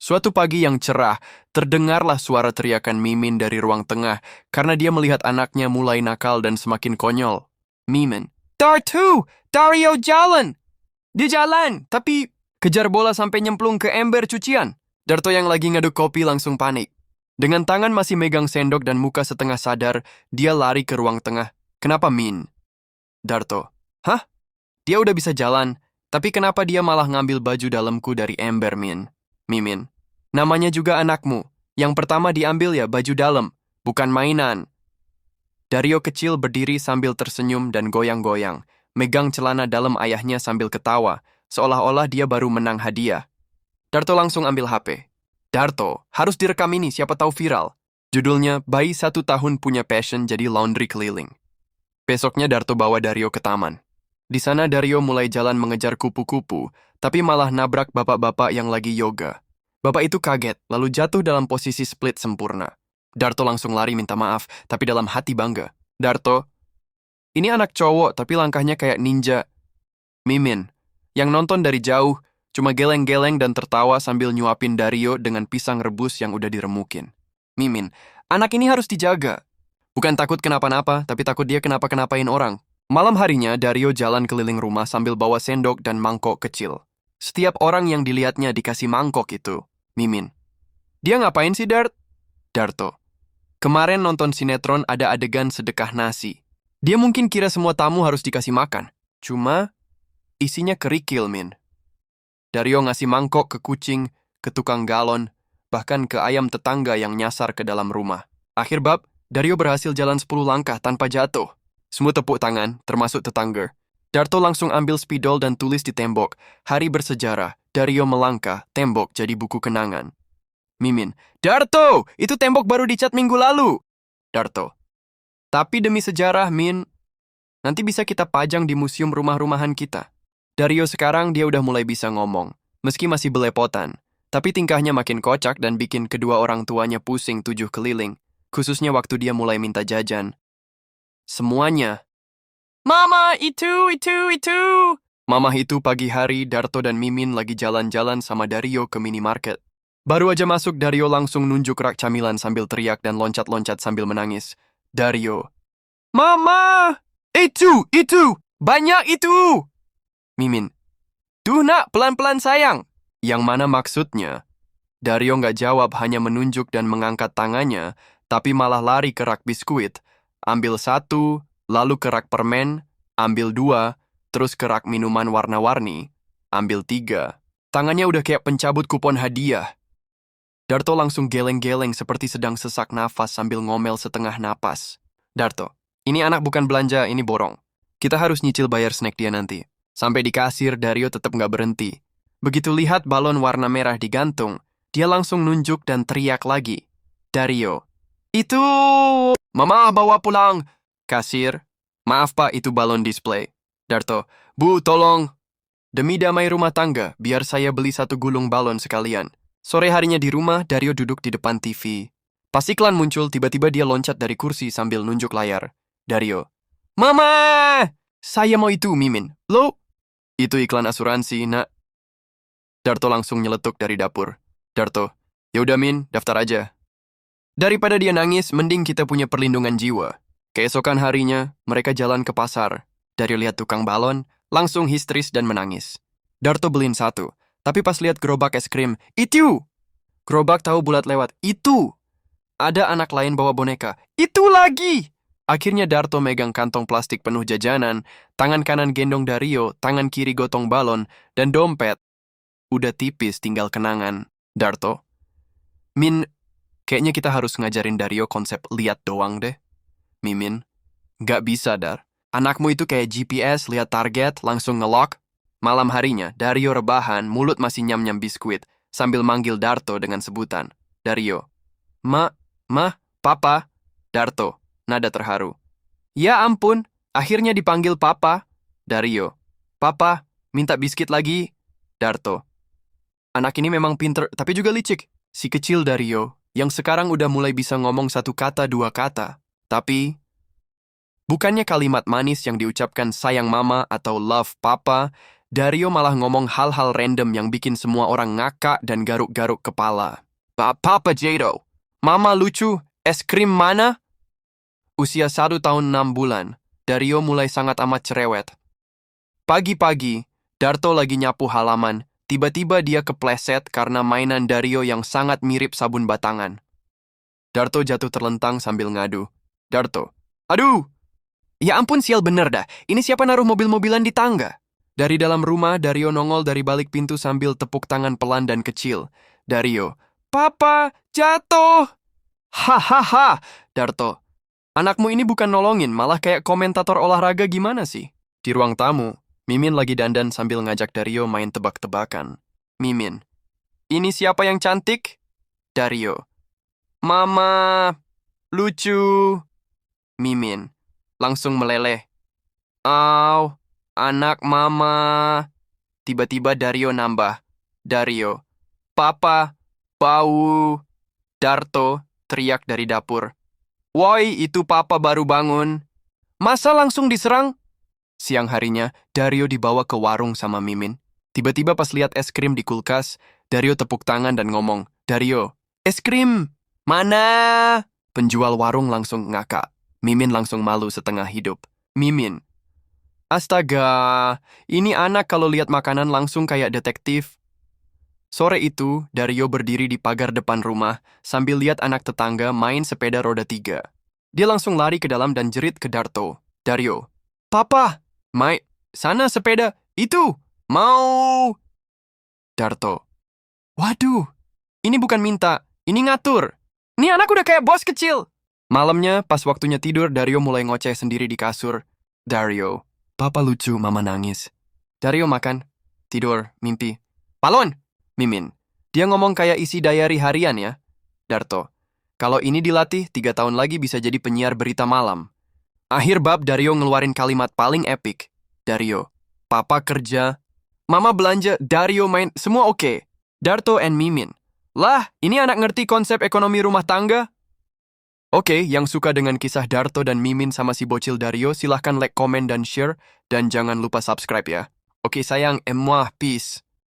Suatu pagi yang cerah, terdengarlah suara teriakan Mimin dari ruang tengah karena dia melihat anaknya mulai nakal dan semakin konyol. Mimin, Dartu! Dario jalan! Dia jalan, tapi kejar bola sampai nyemplung ke ember cucian. Darto yang lagi ngaduk kopi langsung panik. Dengan tangan masih megang sendok dan muka setengah sadar, dia lari ke ruang tengah. Kenapa Min? Darto, hah? Dia udah bisa jalan, tapi kenapa dia malah ngambil baju dalamku dari ember, Min? Mimin, namanya juga anakmu. Yang pertama diambil ya baju dalam, bukan mainan. Dario kecil berdiri sambil tersenyum dan goyang-goyang, megang celana dalam ayahnya sambil ketawa, seolah-olah dia baru menang hadiah. Darto langsung ambil HP. Darto, harus direkam ini, siapa tahu viral. Judulnya, Bayi 1 tahun punya passion jadi laundry keliling. Besoknya Darto bawa Dario ke taman. Di sana Dario mulai jalan mengejar kupu-kupu, tapi malah nabrak bapak-bapak yang lagi yoga. Bapak itu kaget, lalu jatuh dalam posisi split sempurna. Darto langsung lari minta maaf, tapi dalam hati bangga. Darto, ini anak cowok tapi langkahnya kayak ninja. Mimin, yang nonton dari jauh, cuma geleng-geleng dan tertawa sambil nyuapin Dario dengan pisang rebus yang udah diremukin. Mimin, anak ini harus dijaga. Bukan takut kenapa-napa, tapi takut dia kenapa-kenapain orang. Malam harinya, Dario jalan keliling rumah sambil bawa sendok dan mangkok kecil. Setiap orang yang dilihatnya dikasih mangkok itu. Mimin, dia ngapain sih, Dart? Darto, kemarin nonton sinetron ada adegan sedekah nasi. Dia mungkin kira semua tamu harus dikasih makan. Cuma, isinya kerikil, Min. Dario ngasih mangkok ke kucing, ke tukang galon, bahkan ke ayam tetangga yang nyasar ke dalam rumah. Akhir bab, Dario berhasil jalan 10 langkah tanpa jatuh. Semua tepuk tangan, termasuk tetangga. Darto langsung ambil spidol dan tulis di tembok, hari bersejarah, Dario melangkah, tembok jadi buku kenangan. Mimin, Darto, itu tembok baru dicat minggu lalu. Darto, tapi demi sejarah, Min, nanti bisa kita pajang di museum rumah-rumahan kita. Dario sekarang dia udah mulai bisa ngomong, meski masih belepotan. Tapi tingkahnya makin kocak dan bikin kedua orang tuanya pusing 7 keliling, khususnya waktu dia mulai minta jajan. Semuanya. Mama, itu. Mama itu pagi hari, Darto dan Mimin lagi jalan-jalan sama Dario ke minimarket. Baru aja masuk, Dario langsung nunjuk rak camilan sambil teriak dan loncat-loncat sambil menangis. Dario, Mama! Itu! Banyak itu! Mimin, tuh nak, pelan-pelan sayang. Yang mana maksudnya? Dario nggak jawab, hanya menunjuk dan mengangkat tangannya, tapi malah lari ke rak biskuit. Ambil 1, lalu ke rak permen, ambil 2, terus ke rak minuman warna-warni, ambil 3. Tangannya udah kayak pencabut kupon hadiah. Darto langsung geleng-geleng seperti sedang sesak nafas sambil ngomel setengah napas. Darto, ini anak bukan belanja, ini borong. Kita harus nyicil bayar snack dia nanti. Sampai di kasir, Dario tetap nggak berhenti. Begitu lihat balon warna merah digantung, dia langsung nunjuk dan teriak lagi. Dario, itu! Mama bawa pulang! Kasir, maaf pak, itu balon display. Darto, Bu, tolong. Demi damai rumah tangga, biar saya beli 1 gulung balon sekalian. Sore harinya di rumah, Dario duduk di depan TV. Pas iklan muncul, tiba-tiba dia loncat dari kursi sambil nunjuk layar. Dario, Mama! Saya mau itu, Mimin. Lo? Itu iklan asuransi, nak. Darto langsung nyeletuk dari dapur. Darto, yaudah Min, daftar aja. Daripada dia nangis, mending kita punya perlindungan jiwa. Keesokan harinya, mereka jalan ke pasar. Dario lihat tukang balon, langsung histeris dan menangis. Darto beliin 1, tapi pas lihat gerobak es krim, itu! Gerobak tahu bulat lewat, itu! Ada anak lain bawa boneka, itu lagi! Akhirnya Darto megang kantong plastik penuh jajanan, tangan kanan gendong Dario, tangan kiri gotong balon, dan dompet. Udah tipis, tinggal kenangan. Darto, Min, kayaknya kita harus ngajarin Dario konsep lihat doang deh. Mimin, gak bisa, Dar. Anakmu itu kayak GPS, lihat target, langsung ngelock. Malam harinya, Dario rebahan, mulut masih nyam-nyam biskuit, sambil manggil Darto dengan sebutan. Dario, Ma, Papa. Darto, nada terharu. Ya ampun, akhirnya dipanggil Papa. Dario, Papa, minta biskuit lagi. Darto, anak ini memang pinter, tapi juga licik. Si kecil Dario, yang sekarang udah mulai bisa ngomong 1 kata 2 kata. Tapi, bukannya kalimat manis yang diucapkan sayang mama atau love papa, Dario malah ngomong hal-hal random yang bikin semua orang ngakak dan garuk-garuk kepala. Papa Jado, Mama lucu, es krim mana? Usia 1 tahun 6 bulan, Dario mulai sangat amat cerewet. Pagi-pagi, Darto lagi nyapu halaman. Tiba-tiba dia kepleset karena mainan Dario yang sangat mirip sabun batangan. Darto jatuh terlentang sambil ngadu. Darto, aduh! Ya ampun sial bener dah, ini siapa naruh mobil-mobilan di tangga? Dari dalam rumah, Dario nongol dari balik pintu sambil tepuk tangan pelan dan kecil. Dario, Papa, jatuh! Hahaha, Darto. Anakmu ini bukan nolongin, malah kayak komentator olahraga gimana sih? Di ruang tamu, Mimin lagi dandan sambil ngajak Dario main tebak-tebakan. Mimin, ini siapa yang cantik? Dario, Mama, lucu. Mimin, langsung meleleh. Aw, anak Mama. Tiba-tiba Dario nambah. Dario, Papa, bau. Darto teriak dari dapur. Woi, itu Papa baru bangun. Masa langsung diserang? Siang harinya, Dario dibawa ke warung sama Mimin. Tiba-tiba pas lihat es krim di kulkas, Dario tepuk tangan dan ngomong, Dario, es krim! Mana? Penjual warung langsung ngakak. Mimin langsung malu setengah hidup. Mimin, astaga, ini anak kalau lihat makanan langsung kayak detektif. Sore itu, Dario berdiri di pagar depan rumah sambil lihat anak tetangga main sepeda roda 3. Dia langsung lari ke dalam dan jerit ke Darto. Dario, Papa! Sana sepeda, itu, mau. Darto, waduh, ini bukan minta, ini ngatur. Ini anak udah kayak bos kecil. Malamnya, pas waktunya tidur, Dario mulai ngoceh sendiri di kasur. Dario, Papa lucu, Mama nangis. Dario makan, tidur, mimpi. Palon, Mimin, dia ngomong kayak isi diary harian ya. Darto, kalau ini dilatih, 3 tahun lagi bisa jadi penyiar berita malam. Akhir bab, Dario ngeluarin kalimat paling epik. Dario, Papa kerja, Mama belanja, Dario main, semua oke. Darto and Mimin. Lah, ini anak ngerti konsep ekonomi rumah tangga? Oke, yang suka dengan kisah Darto dan Mimin sama si bocil Dario, silahkan like, komen, dan share. Dan jangan lupa subscribe ya. Oke sayang, peace.